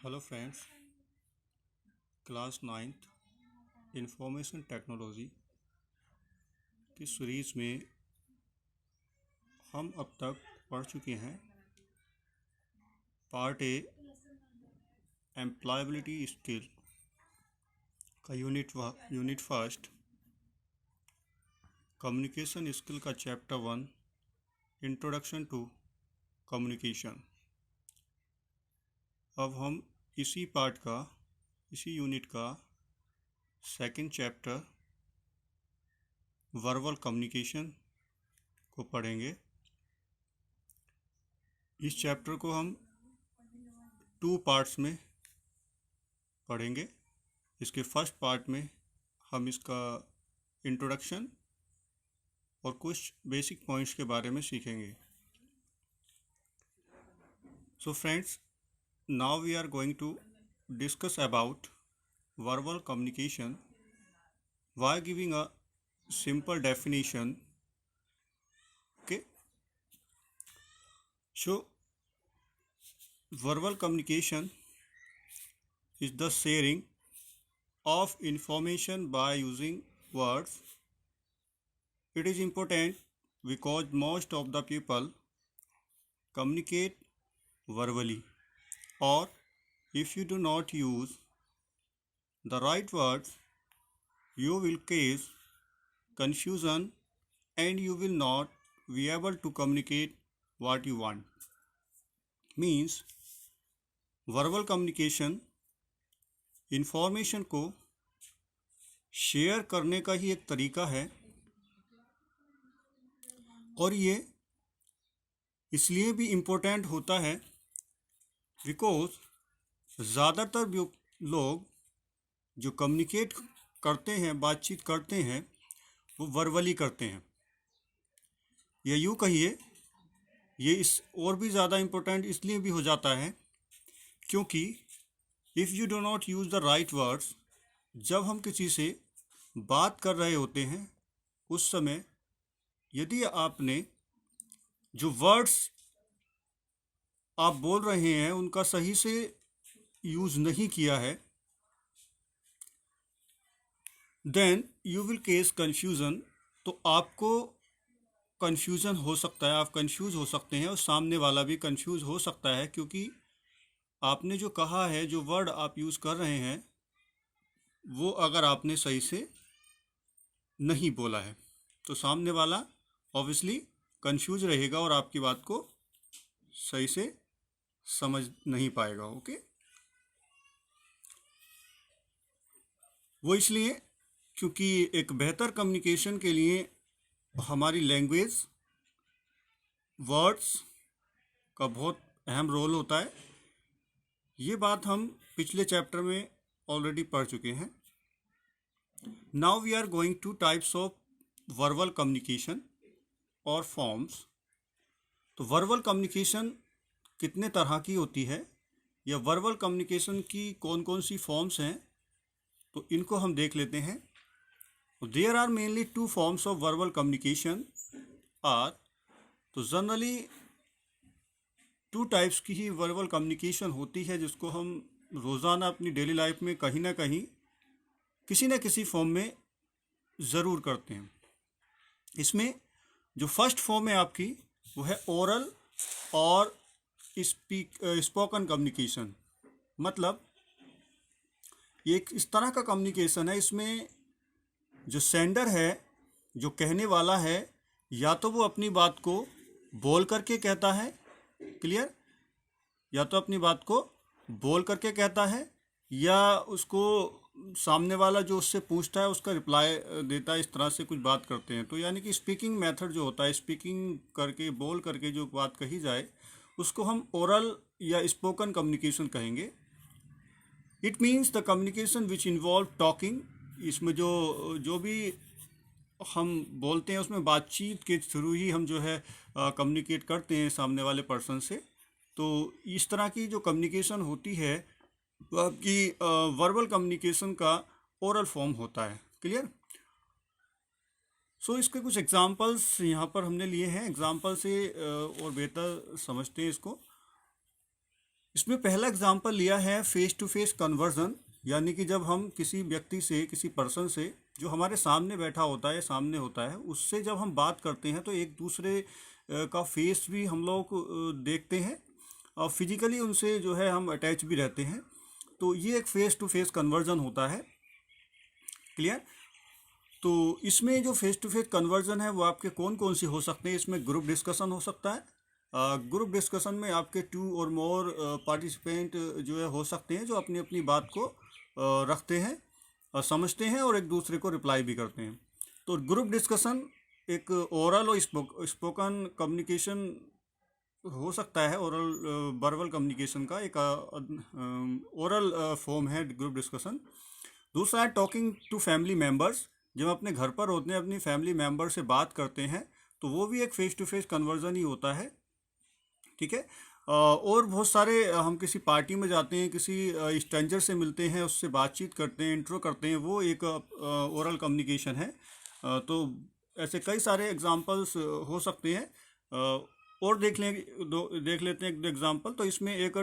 Hello friends, class ninth information technology की series में हम अब तक पढ़ चुके हैं पार्ट ए एम्प्लॉयबिलिटी स्किल का यूनिट फर्स्ट कम्युनिकेशन स्किल का चैप्टर 1 इंट्रोडक्शन टू कम्युनिकेशन। अब हम इसी यूनिट का सेकंड चैप्टर वर्बल कम्युनिकेशन को पढ़ेंगे। इस चैप्टर को हम 2 पार्ट्स में पढ़ेंगे। इसके फर्स्ट पार्ट में हम इसका इंट्रोडक्शन और कुछ बेसिक पॉइंट्स के बारे में सीखेंगे। So friends, now we are going to discuss about verbal communication while giving a simple definition. Okay, so verbal communication is the sharing of information by using words. It is important because most of the people communicate verbally, or if you do not use the right words, you will cause confusion and you will not be able to communicate what you want. Means verbal communication information को share करने का ही एक तरीका है, और ये इसलिए भी इम्पोर्टेंट होता है बिकॉज ज़्यादातर लोग जो कम्युनिकेट करते हैं, बातचीत करते हैं, वो वर्बली करते हैं। या यूँ कहिए, ये इस और भी ज़्यादा इम्पोर्टेंट इसलिए भी हो जाता है क्योंकि if you do not use the right words, जब हम किसी से बात कर रहे होते हैं उस समय यदि आपने जो वर्ड्स आप बोल रहे हैं उनका सही से यूज़ नहीं किया है, then you will cause confusion. तो आपको कन्फ्यूज़न हो सकता है, आप कंफ्यूज हो सकते हैं और सामने वाला भी कंफ्यूज हो सकता है, क्योंकि आपने जो कहा है, जो वर्ड आप यूज़ कर रहे हैं, वो अगर आपने सही से नहीं बोला है तो सामने वाला ऑब्वियसली कंफ्यूज रहेगा और आपकी बात को सही से समझ नहीं पाएगा। ओके, वो इसलिए क्योंकि एक बेहतर कम्युनिकेशन के लिए हमारी लैंग्वेज, वर्ड्स का बहुत अहम रोल होता है। ये बात हम पिछले चैप्टर में ऑलरेडी पढ़ चुके हैं। Now we are going to types of verbal communication और फॉर्म्स। तो वर्बल कम्युनिकेशन कितने तरह की होती है, या वर्बल कम्युनिकेशन की कौन कौन सी फॉर्म्स हैं, तो इनको हम देख लेते हैं। There are mainly 2 forms of verbal communication are, तो जनरली 2 टाइप्स की ही वर्बल कम्युनिकेशन होती है, जिसको हम रोज़ाना अपनी डेली लाइफ में कहीं ना कहीं किसी न किसी फॉर्म में ज़रूर करते हैं। इसमें जो फर्स्ट फॉर्म है आपकी, वो है ओरल और स्पोकन कम्युनिकेशन। मतलब ये एक इस तरह का कम्युनिकेशन है, इसमें जो सेंडर है, जो कहने वाला है, या तो वो अपनी बात को बोल करके कहता है, क्लियर, या तो अपनी बात को बोल करके कहता है, या उसको सामने वाला जो उससे पूछता है उसका रिप्लाई देता है। इस तरह से कुछ बात करते हैं। तो यानी कि स्पीकिंग मेथड जो होता है, स्पीकिंग करके, बोल करके जो बात कही जाए, उसको हम ओरल या स्पोकन कम्युनिकेशन कहेंगे। It means the communication which involve talking. इसमें जो भी हम बोलते हैं उसमें बातचीत के थ्रू ही हम जो है कम्युनिकेट करते हैं सामने वाले पर्सन से। तो इस तरह की जो कम्युनिकेशन होती है वो आपकी वर्बल कम्युनिकेशन का ओरल फॉर्म होता है। क्लियर। सो इसके कुछ एग्जांपल्स यहाँ पर हमने लिए हैं। एग्जांपल से और बेहतर समझते हैं इसको। इसमें पहला एग्जांपल लिया है फेस टू फेस कन्वर्जन, यानी कि जब हम किसी व्यक्ति से, किसी पर्सन से जो हमारे सामने बैठा होता है, सामने होता है, उससे जब हम बात करते हैं तो एक दूसरे का फेस भी हम लोग देखते हैं और फिजिकली उनसे जो है हम अटैच भी रहते हैं। तो ये एक फेस टू फेस कन्वर्जन होता है। क्लियर? तो इसमें जो फेस टू फेस कन्वर्जन है वो आपके कौन कौन सी हो सकते हैं? इसमें ग्रुप डिस्कशन हो सकता है। ग्रुप डिस्कशन में आपके 2 और मोर पार्टिसिपेंट जो है हो सकते हैं, जो अपनी अपनी बात को रखते हैं और समझते हैं और एक दूसरे को रिप्लाई भी करते हैं। तो ग्रुप डिस्कशन एक ओरल और स्पोकन कम्युनिकेशन हो सकता है। ओरल वर्बल कम्युनिकेशन का एक ओरल फॉर्म है ग्रुप डिस्कशन। दूसरा है टॉकिंग टू फैमिली मेम्बर्स, जब अपने घर पर होते हैं अपनी फैमिली मेम्बर से बात करते हैं तो वो भी एक फेस टू फेस कन्वर्जन ही होता है। ठीक है। और बहुत सारे हम किसी पार्टी में जाते हैं, किसी स्ट्रेंजर से मिलते हैं, उससे बातचीत करते हैं, इंट्रो करते हैं, वो एक ओरल कम्युनिकेशन है। तो ऐसे कई सारे एग्जांपल्स हो सकते हैं। और देख लेते हैं एक दो एग्जांपल। तो इसमें एक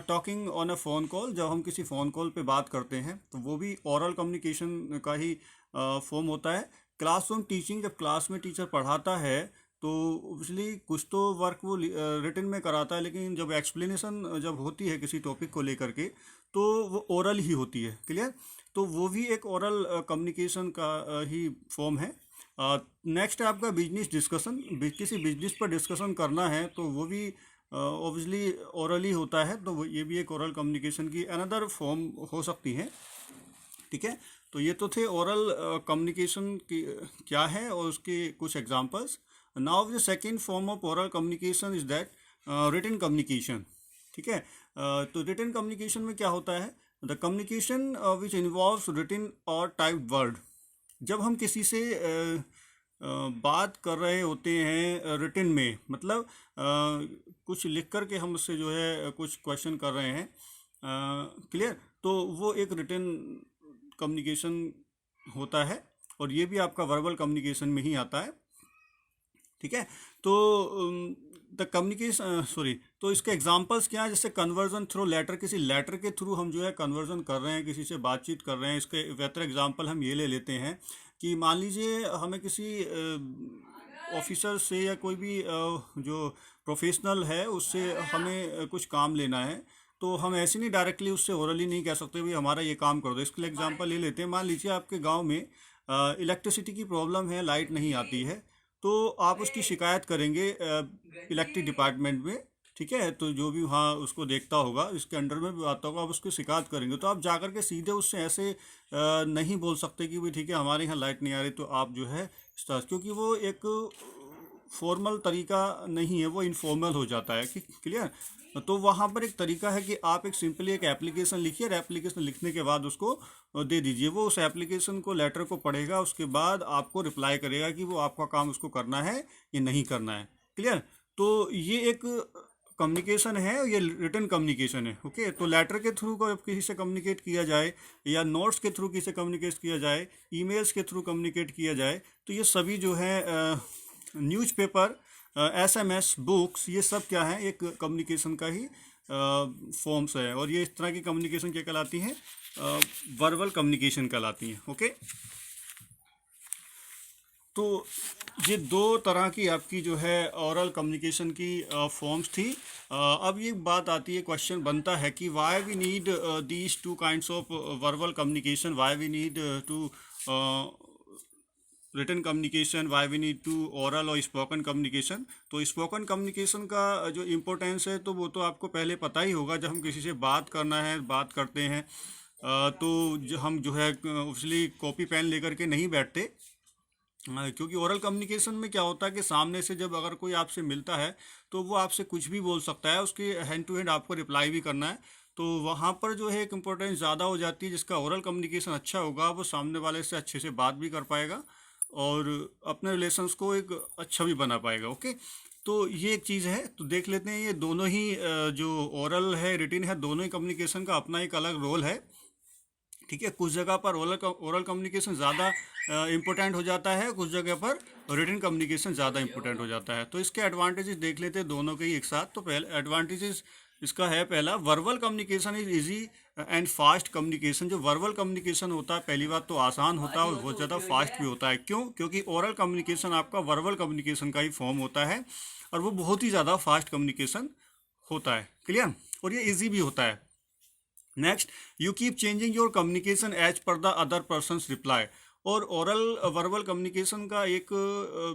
talking on a phone call, जब हम किसी फ़ोन कॉल पे बात करते हैं तो वो भी ओरल कम्युनिकेशन का ही फॉर्म होता है। क्लासरूम टीचिंग, जब क्लास में टीचर पढ़ाता है तो ऑब्वियसली कुछ तो वर्क वो रिटन में कराता है, लेकिन जब एक्सप्लेनेशन जब होती है किसी टॉपिक को लेकर के तो वो ओरल ही होती है। क्लियर? तो वो भी एक ओरल कम्युनिकेशन का ही फॉर्म है। नेक्स्ट है आपका बिजनेस डिस्कशन। किसी बिजनेस पर डिस्कशन करना है तो वो भी ऑब्वियसली ओरली होता है, तो ये भी एक ओरल कम्युनिकेशन की अनदर फॉर्म हो सकती है। ठीक है। तो ये तो थे ओरल कम्युनिकेशन की क्या है और उसके कुछ examples. Now the second form of oral communication is that written communication. ठीक है। तो रिटन कम्युनिकेशन में क्या होता है? The communication which involves written और टाइप वर्ड। जब हम किसी से बात कर रहे होते हैं रिटन में, मतलब कुछ लिख कर के हम उससे जो है कुछ क्वेश्चन कर रहे हैं। क्लियर? तो वो एक रिटन कम्युनिकेशन होता है और ये भी आपका वर्बल कम्युनिकेशन में ही आता है। ठीक है। तो द कम्युनिकेशन तो इसके एग्जांपल्स क्या है? जैसे कन्वर्जन थ्रू लेटर, किसी लेटर के थ्रू हम जो है कन्वर्जन कर रहे हैं, किसी से बातचीत कर रहे हैं। इसके बेहतर एग्जांपल हम ये ले लेते हैं कि मान लीजिए हमें किसी ऑफिसर से या कोई भी जो प्रोफेशनल है उससे हमें कुछ काम लेना है, तो हम ऐसे नहीं डायरेक्टली उससे ओरली नहीं कह सकते भाई हमारा ये काम कर दो। इसके लिए एग्जांपल ले लेते हैं। मान लीजिए आपके गांव में इलेक्ट्रिसिटी की प्रॉब्लम है, लाइट नहीं आती है, तो आप उसकी शिकायत करेंगे इलेक्ट्रिक डिपार्टमेंट में। ठीक है। तो जो भी वहाँ उसको देखता होगा, इसके अंडर में भी आता होगा, आप उसकी शिकायत करेंगे। तो आप जाकर के सीधे उससे ऐसे नहीं बोल सकते कि भाई ठीक है हमारे यहाँ लाइट नहीं आ रही तो आप जो है क्योंकि वो एक फॉर्मल तरीका नहीं है, वो इनफॉर्मल हो जाता है। कि क्लियर? तो वहाँ पर एक तरीका है कि आप एक सिंपली एक एप्लीकेशन लिखिए और एप्लीकेशन लिखने के बाद उसको दे दीजिए। वो उस एप्लीकेशन को, लेटर को पढ़ेगा, उसके बाद आपको रिप्लाई करेगा कि वो आपका काम उसको करना है या नहीं करना है। क्लियर? तो ये एक कम्युनिकेशन है, ये रिटन कम्युनिकेशन है। ओके। तो लेटर के थ्रू किसी से कम्युनिकेट किया जाए या नोट्स के थ्रू किसी से कम्युनिकेट किया जाए, ईमेल्स के थ्रू कम्युनिकेट किया जाए, तो ये सभी जो है न्यूज़पेपर, SMS, बुक्स, ये सब क्या है? एक कम्युनिकेशन का ही फॉर्म्स है। और ये इस तरह की कम्युनिकेशन क्या कहलाती हैं? वर्बल कम्युनिकेशन कहलाती हैं। ओके। तो ये दो तरह की आपकी जो है ओरल कम्युनिकेशन की फॉर्म्स थी। अब ये बात आती है, क्वेश्चन बनता है कि why we need these two kinds of verbal communication, why we need to written communication, why we need to oral और स्पोकन कम्युनिकेशन। तो स्पोकन कम्युनिकेशन का जो इम्पोर्टेंस है तो वो तो आपको पहले पता ही होगा। जब हम किसी से बात करना है, बात करते हैं, तो हम जो है उसलिए कॉपी पेन लेकर के नहीं बैठते, क्योंकि ओरल कम्युनिकेशन में क्या होता है कि सामने से जब अगर कोई आपसे मिलता है तो वो आपसे कुछ भी बोल सकता है, उसके हैंड टू हैंड आपको रिप्लाई भी करना है। तो वहाँ पर जो है एक इम्पोर्टेंस ज़्यादा हो जाती है। जिसका ओरल कम्युनिकेशन अच्छा होगा वो सामने वाले से अच्छे से बात भी कर पाएगा और अपने रिलेशंस को एक अच्छा भी बना पाएगा। ओके। तो ये एक चीज़ है। तो देख लेते हैं, ये दोनों ही जो ओरल है, रिटिन है, दोनों ही कम्युनिकेशन का अपना एक अलग रोल है। ठीक है। कुछ जगह पर ओरल कम्युनिकेशन ज़्यादा इम्पोर्टेंट हो जाता है, कुछ जगह पर रिटन कम्युनिकेशन ज़्यादा इम्पोर्टेंट हो जाता है। तो इसके एडवांटेजेस देख लेते हैं दोनों के ही एक साथ। तो पहले एडवांटेजेस इसका है पहला, verbal communication is easy and fast communication. जो वर्बल कम्युनिकेशन होता है पहली बात तो आसान होता है और बहुत ज़्यादा फास्ट भी होता है। क्यों? क्योंकि ओरल कम्युनिकेशन आपका वर्बल कम्युनिकेशन का ही फॉर्म होता है और वो बहुत ही ज़्यादा फास्ट कम्युनिकेशन होता है। क्लियर? और ये इजी भी होता है। Next, you keep changing your communication as per the other person's reply. और ओरल वर्बल कम्युनिकेशन का एक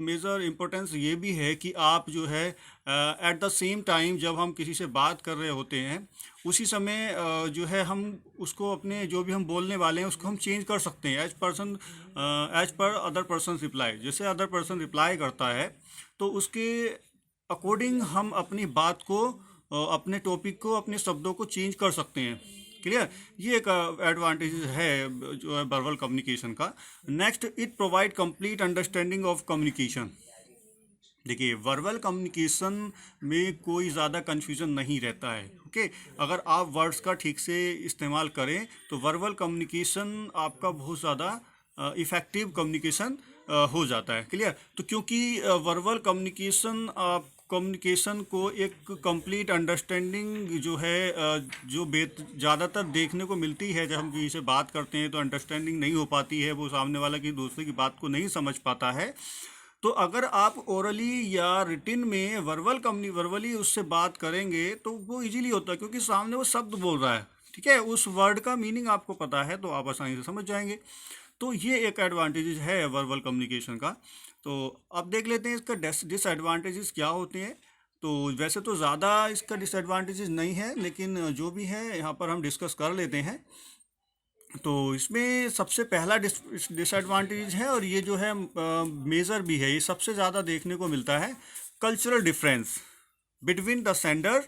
मेजर इम्पोर्टेंस ये भी है कि आप जो है एट द सेम टाइम जब हम किसी से बात कर रहे होते हैं उसी समय जो है हम उसको अपने जो भी हम बोलने वाले हैं उसको हम चेंज कर सकते हैं as per other person reply. जैसे अदर पर्सन रिप्लाई करता है तो उसके अकॉर्डिंग हम अपनी बात को अपने टॉपिक को अपने शब्दों को चेंज कर सकते हैं। क्लियर? ये एक एडवांटेज है जो है वर्बल कम्युनिकेशन का। Next, it provide complete understanding of communication. देखिए, वर्बल कम्युनिकेशन में कोई ज़्यादा कन्फ्यूजन नहीं रहता है। ओके, अगर आप वर्ड्स का ठीक से इस्तेमाल करें तो वर्बल कम्युनिकेशन आपका बहुत ज़्यादा इफ़ेक्टिव कम्युनिकेशन हो जाता है। क्लियर? तो क्योंकि वर्बल कम्युनिकेशन को एक कंप्लीट अंडरस्टैंडिंग जो है जो ज़्यादातर देखने को मिलती है। जब हम किसी से बात करते हैं तो अंडरस्टैंडिंग नहीं हो पाती है, वो सामने वाला की दूसरे की बात को नहीं समझ पाता है। तो अगर आप ओरली या रिटिन में वर्बली उससे बात करेंगे तो वो इजीली होता है, क्योंकि सामने वो शब्द बोल रहा है। ठीक है, उस वर्ड का मीनिंग आपको पता है तो आप आसानी से समझ जाएंगे। तो ये एक एडवांटेजेस है वर्बल कम्युनिकेशन का। तो अब देख लेते हैं इसका डिसएडवांटेजेस क्या होते हैं। तो वैसे तो ज़्यादा इसका डिसएडवांटेजेस नहीं है, लेकिन जो भी है यहाँ पर हम डिस्कस कर लेते हैं। तो इसमें सबसे पहला डिसएडवांटेज है, और ये जो है मेजर भी है, ये सबसे ज़्यादा देखने को मिलता है, cultural difference between the sender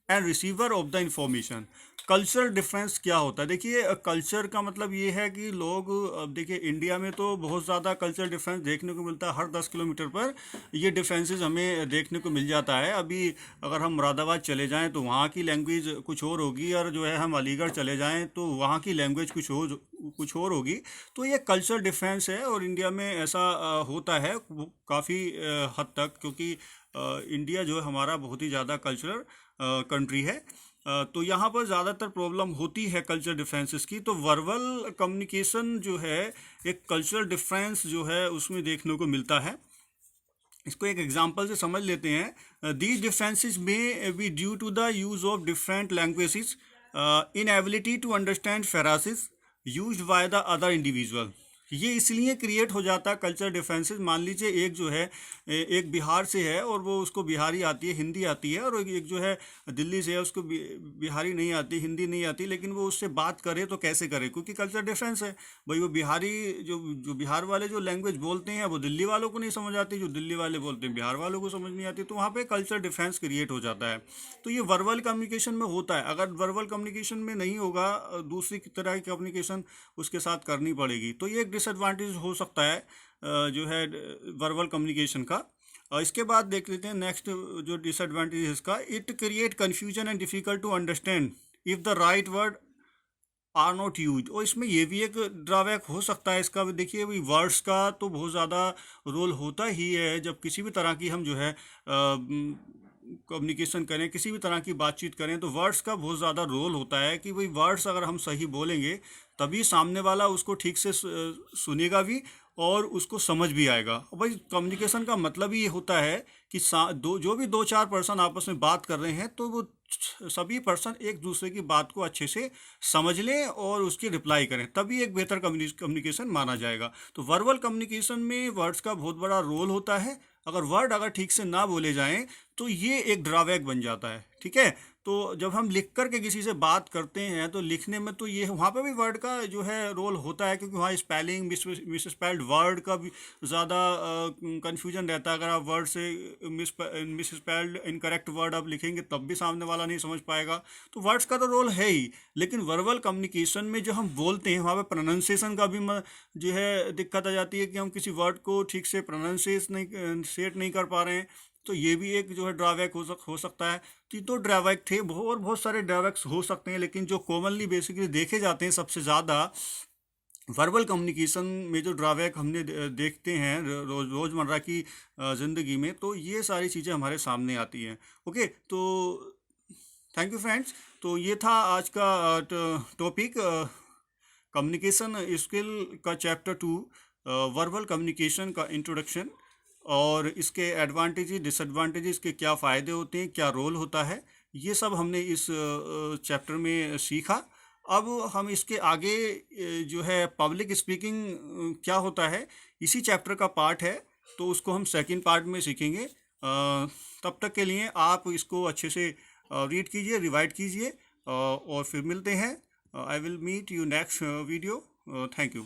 and receiver of the information. Cultural difference क्या होता है? देखिए, कल्चर का मतलब ये है कि लोग, अब देखिए इंडिया में तो बहुत ज़्यादा कल्चरल डिफरेंस देखने को मिलता है। हर 10 किलोमीटर पर ये डिफरेंसेस हमें देखने को मिल जाता है। अभी अगर हम मुरादाबाद चले जाएं तो वहाँ की लैंग्वेज कुछ और होगी, और जो है हम अलीगढ़ चले जाएं तो वहाँ की लैंग्वेज कुछ और होगी। तो ये कल्चरल डिफरेंस है, और इंडिया में ऐसा होता है काफ़ी हद तक, क्योंकि इंडिया जो है हमारा बहुत ही ज़्यादा कल्चरल कंट्री है। तो यहाँ पर ज़्यादातर प्रॉब्लम होती है कल्चर डिफरेंसेस की। तो वर्बल कम्युनिकेशन जो है एक कल्चरल डिफरेंस जो है उसमें देखने को मिलता है। इसको एक एग्जांपल से समझ लेते हैं। These differences may be due to the use of different languages, inability to understand phrases used by the other individual. ये इसलिए क्रिएट हो जाता है कल्चर डिफरेंसेस। मान लीजिए एक जो है एक बिहार से है और वो उसको बिहारी आती है, हिंदी आती है, और एक जो है दिल्ली से है उसको बिहारी नहीं आती, हिंदी नहीं आती, लेकिन वो उससे बात करे तो कैसे करे? क्योंकि कल्चर डिफरेंस है भाई। वो बिहारी जो बिहार वाले जो लैंग्वेज बोलते हैं वो दिल्ली वालों को नहीं समझ आती, जो दिल्ली वाले बोलते हैं बिहार वालों को समझ नहीं आती। तो वहाँ पे कल्चर डिफरेंस क्रिएट हो जाता है। तो ये वर्बल कम्युनिकेशन में होता है। अगर वर्बल कम्युनिकेशन में नहीं होगा, दूसरी तरह की कम्युनिकेशन उसके साथ करनी पड़ेगी। तो ये एक डिसएडवांटेज हो सकता है जो है वर्बल कम्युनिकेशन का। इसके बाद देख लेते हैं नेक्स्ट जो डिसएडवांटेज है इसका, it create confusion and difficult to understand if the right word are not use. और इसमें ये भी एक ड्रॉबैक हो सकता है इसका। देखिए, भाई वर्ड्स का तो बहुत ज़्यादा रोल होता ही है। जब किसी भी तरह की हम जो है कम्युनिकेशन करें, किसी भी तरह की बातचीत करें, तो वर्ड्स का बहुत ज़्यादा रोल होता है कि भाई वर्ड्स अगर हम सही बोलेंगे तभी सामने वाला उसको ठीक से सुनेगा भी और उसको समझ भी आएगा। और भाई कम्युनिकेशन का मतलब ही ये होता है कि जो भी दो चार पर्सन आपस में बात कर रहे हैं तो वो सभी पर्सन एक दूसरे की बात को अच्छे से समझ लें और उसकी रिप्लाई करें, तभी एक बेहतर कम्युनिकेशन माना जाएगा। तो वर्बल कम्युनिकेशन में वर्ड्स का बहुत बड़ा रोल होता है। अगर ठीक से ना बोले जाएं तो ये एक ड्रॉबैक बन जाता है। ठीक है, तो जब हम लिख कर के किसी से बात करते हैं तो लिखने में तो ये वहाँ पे भी वर्ड का जो है रोल होता है, क्योंकि वहाँ स्पेलिंग मिसस्पेल्ड वर्ड का भी ज़्यादा कन्फ्यूजन रहता है। अगर आप वर्ड से मिसस्पेल्ड इनकरेक्ट वर्ड आप लिखेंगे तब भी सामने वाला नहीं समझ पाएगा। तो वर्ड्स का तो रोल है ही, लेकिन वर्बल कम्युनिकेशन में जो हम बोलते हैं वहाँ पे प्रोनाउंसिएशन का भी जो है दिक्कत आ जाती है कि हम किसी वर्ड को ठीक से प्रोनाउंसिएट नहीं कर पा रहे हैं। तो ये भी एक जो है ड्रॉबैक हो सकता है। तो ड्रॉबैक थे और बहुत सारे ड्रॉबैक्स हो सकते हैं, लेकिन जो कॉमनली बेसिकली देखे जाते हैं सबसे ज़्यादा वर्बल कम्युनिकेशन में जो ड्रॉबैक हमने देखते हैं रोज़मर्रा की ज़िंदगी में, तो ये सारी चीज़ें हमारे सामने आती हैं। ओके, तो थैंक यू फ्रेंड्स। तो ये था आज का टॉपिक, कम्युनिकेशन स्किल का चैप्टर 2, वर्बल कम्युनिकेशन का इंट्रोडक्शन, और इसके एडवांटेजेस डिसएडवांटेजेस के क्या फ़ायदे होते हैं, क्या रोल होता है, ये सब हमने इस चैप्टर में सीखा। अब हम इसके आगे जो है पब्लिक स्पीकिंग क्या होता है, इसी चैप्टर का पार्ट है, तो उसको हम सेकंड पार्ट में सीखेंगे। तब तक के लिए आप इसको अच्छे से रीड कीजिए, रिवाइड कीजिए, और फिर मिलते हैं। I will meet you next video. Thank you.